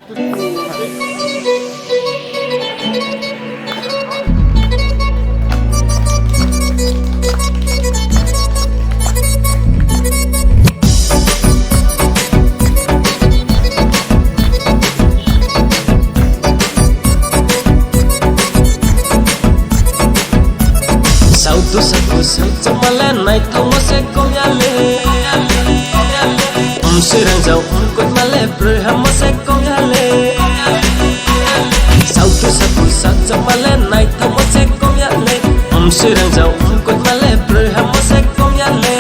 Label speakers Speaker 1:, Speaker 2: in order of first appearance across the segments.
Speaker 1: tu saku sang male nai thong se ko ya le sirang jau ko male pre ham se ko ya le tu saku sang male nai thong se ko ya le sirang jau ko male pre ham se ko ya le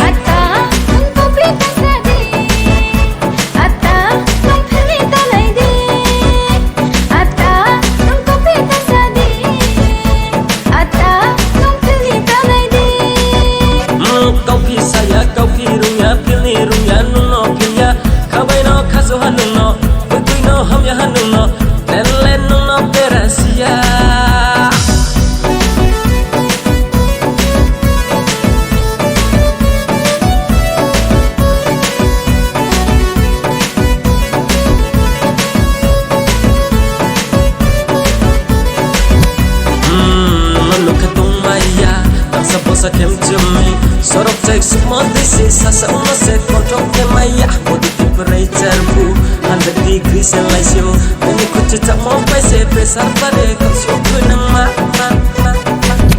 Speaker 1: sa kem chumi sorok chek suma desi sa sa una se kontrol ke maya body temperature bu 100 degrees Celsius ani kuch chak mo pai se pressure pare ko so ko na ma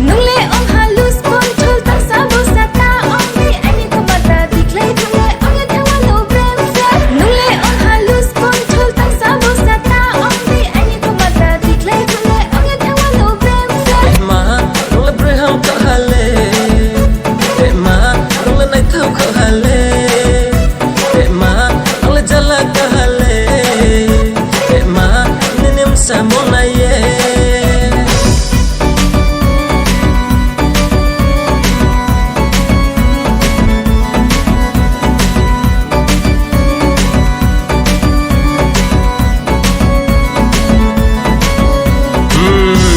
Speaker 2: nung le ong halus control ta sa bo sa ta ong me ani ko mata diklay thule ong ya thawa no brain flat nung le ong halus control ta sa bo sa ta ong me ani ko mata diklay thule ong ya thawa no brain flat
Speaker 1: ma nung le brain ham ka hale Samona ye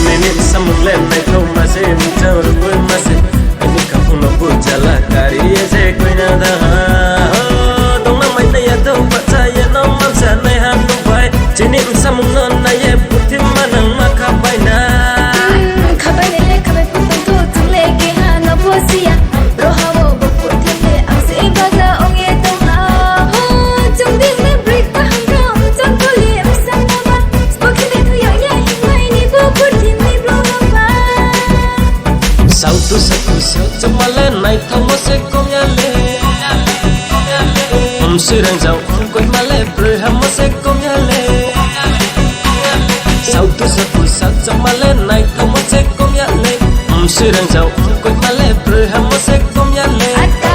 Speaker 1: Nene samule nai thau ma se mchau ru ma se ani kapu no bu jala kari ye se koi na da dong na mai na ya do pa cha ye no mam sa nai han no bai chini samung no na ye putim manang ma ka bai na
Speaker 2: khabai le khabai pu to chung le ke ha na bo sia ro ha wo bo pu the le ang se ba la ong ye tong ha chung ding le break pa hang rong chung ko li am sang na ba spoken le thu yang ya hi mai ni bo pu thi mi blo na ba
Speaker 1: sau tu saku sang male nai thong se ko ya le sirang jau ko male pre ham se ko ya le sau tu saku sang male nai thong se ko ya le sirang jau ko male pre ham se ko ya le